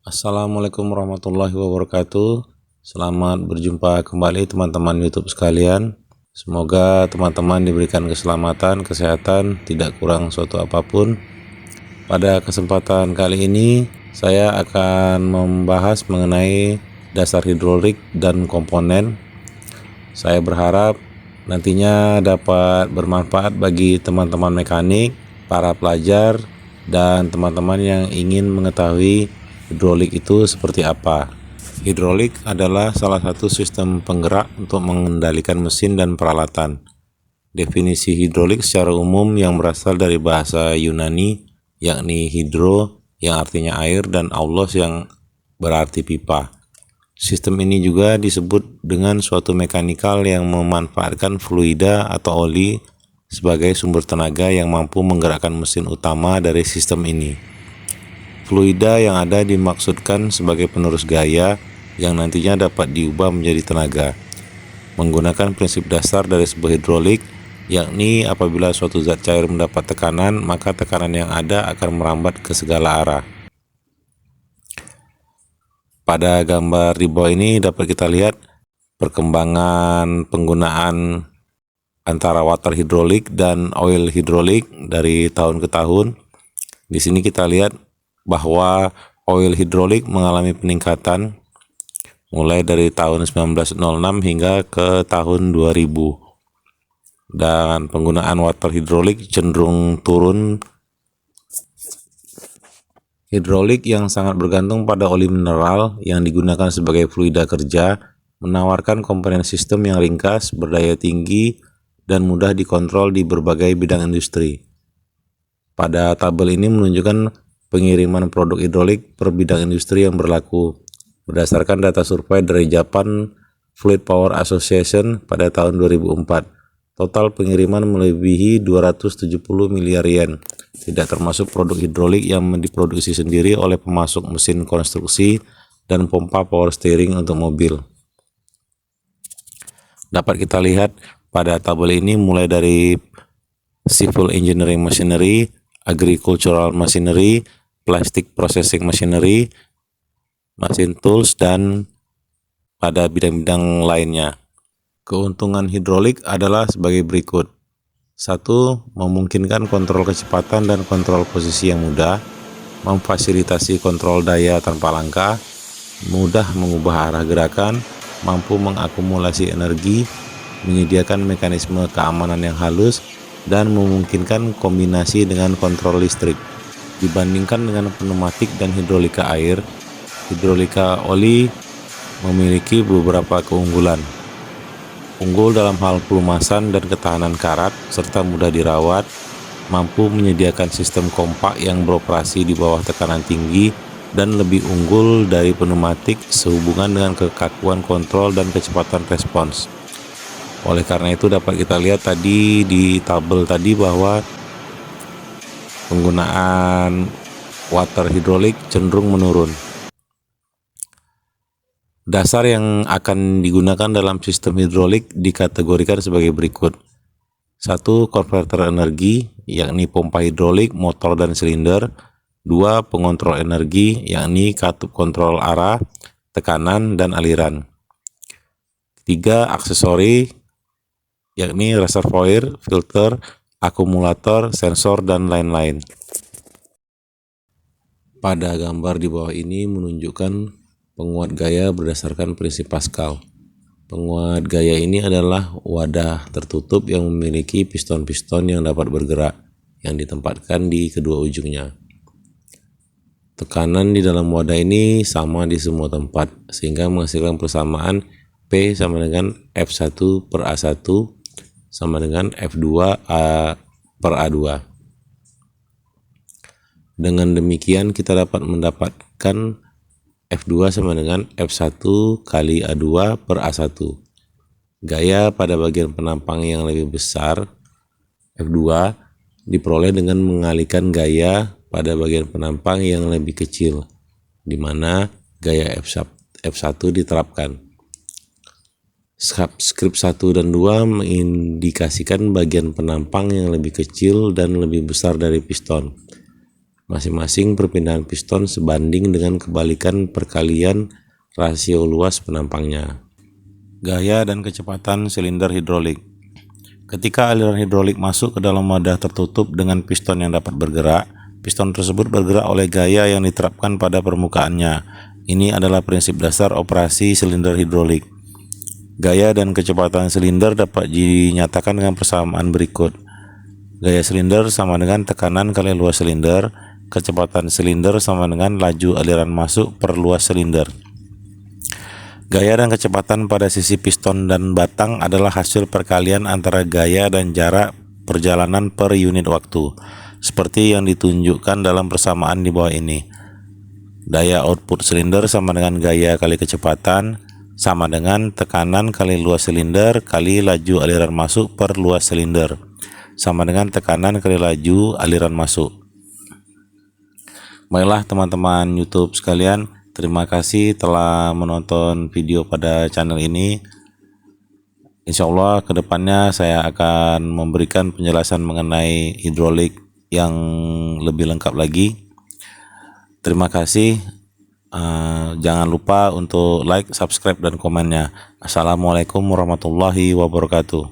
Assalamualaikum warahmatullahi wabarakatuh. Selamat berjumpa kembali teman-teman YouTube sekalian. Semoga teman-teman diberikan keselamatan, kesehatan, tidak kurang suatu apapun. Pada kesempatan kali ini saya akan membahas mengenai dasar hidrolik dan komponen. Saya berharap nantinya dapat bermanfaat bagi teman-teman mekanik, para pelajar, dan teman-teman yang ingin mengetahui hidrolik itu seperti apa. Hidrolik adalah salah satu sistem penggerak untuk mengendalikan mesin dan peralatan. Definisi hidrolik secara umum yang berasal dari bahasa Yunani, yakni hidro yang artinya air dan aulos yang berarti pipa. Sistem ini juga disebut dengan suatu mekanikal yang memanfaatkan fluida atau oli sebagai sumber tenaga yang mampu menggerakkan mesin utama dari sistem ini. Fluida yang ada dimaksudkan sebagai penerus gaya yang nantinya dapat diubah menjadi tenaga. Menggunakan prinsip dasar dari sebuah hidrolik, yakni apabila suatu zat cair mendapat tekanan, maka tekanan yang ada akan merambat ke segala arah. Pada gambar di bawah ini dapat kita lihat perkembangan penggunaan antara water hidrolik dan oil hidrolik dari tahun ke tahun. Di sini kita lihat bahwa oil hidrolik mengalami peningkatan mulai dari tahun 1906 hingga ke tahun 2000, dan penggunaan water hidrolik cenderung turun. Hidrolik yang sangat bergantung pada oli mineral yang digunakan sebagai fluida kerja menawarkan komponen sistem yang ringkas, berdaya tinggi, dan mudah dikontrol di berbagai bidang industri. Pada tabel ini menunjukkan pengiriman produk hidrolik per bidang industri yang berlaku berdasarkan data survei dari Japan Fluid Power Association pada tahun 2004. Total pengiriman melebihi 270 miliar yen, tidak termasuk produk hidrolik yang diproduksi sendiri oleh pemasok mesin konstruksi dan pompa power steering untuk mobil. Dapat kita lihat pada tabel ini mulai dari civil engineering machinery, agricultural machinery, plastic processing machinery, machine tools, dan pada bidang-bidang lainnya. Keuntungan hidrolik adalah sebagai berikut. 1. Memungkinkan kontrol kecepatan dan kontrol posisi yang mudah, memfasilitasi kontrol daya tanpa langkah, mudah mengubah arah gerakan, mampu mengakumulasi energi, menyediakan mekanisme keamanan yang halus, dan memungkinkan kombinasi dengan kontrol listrik. Dibandingkan dengan pneumatik dan hidrolika air, hidrolika oli memiliki beberapa keunggulan. Unggul dalam hal pelumasan dan ketahanan karat, serta mudah dirawat, mampu menyediakan sistem kompak yang beroperasi di bawah tekanan tinggi, dan lebih unggul dari pneumatik sehubungan dengan kekakuan kontrol dan kecepatan respons. Oleh karena itu dapat kita lihat tadi di tabel tadi bahwa penggunaan water hidrolik cenderung menurun. Dasar yang akan digunakan dalam sistem hidrolik dikategorikan sebagai berikut. 1. Konverter energi, yakni pompa hidrolik, motor, dan silinder. 2. Pengontrol energi, yakni katup kontrol arah, tekanan, dan aliran. 3. Aksesori, yakni reservoir, filter, akumulator, sensor, dan lain-lain. Pada gambar di bawah ini menunjukkan penguat gaya berdasarkan prinsip Pascal. Penguat gaya ini adalah wadah tertutup yang memiliki piston-piston yang dapat bergerak, yang ditempatkan di kedua ujungnya. Tekanan di dalam wadah ini sama di semua tempat, sehingga menghasilkan persamaan P sama dengan F1 per A1 sama dengan F2 per A2. Dengan demikian kita dapat mendapatkan F2 sama dengan F1 kali A2 per A1. Gaya pada bagian penampang yang lebih besar, F2, diperoleh dengan mengalihkan gaya pada bagian penampang yang lebih kecil, di mana gaya F1 diterapkan. Subskrip 1 dan 2 mengindikasikan bagian penampang yang lebih kecil dan lebih besar dari piston. Masing-masing perpindahan piston sebanding dengan kebalikan perkalian rasio luas penampangnya. Gaya dan kecepatan silinder hidrolik. Ketika aliran hidrolik masuk ke dalam wadah tertutup dengan piston yang dapat bergerak, piston tersebut bergerak oleh gaya yang diterapkan pada permukaannya. Ini adalah prinsip dasar operasi silinder hidrolik. Gaya dan kecepatan silinder dapat dinyatakan dengan persamaan berikut. Gaya silinder sama dengan tekanan kali luas silinder. Kecepatan silinder sama dengan laju aliran masuk per luas silinder. Gaya dan kecepatan pada sisi piston dan batang adalah hasil perkalian antara gaya dan jarak perjalanan per unit waktu, seperti yang ditunjukkan dalam persamaan di bawah ini. Daya output silinder sama dengan gaya kali kecepatan sama dengan tekanan kali luas silinder kali laju aliran masuk per luas silinder sama dengan tekanan kali laju aliran masuk. Baiklah teman-teman YouTube sekalian, terima kasih telah menonton video pada channel ini. Insya Allah kedepannya saya akan memberikan penjelasan mengenai hidrolik yang lebih lengkap lagi. Terima kasih. Jangan lupa untuk like, subscribe, dan komennya. Assalamualaikum warahmatullahi wabarakatuh.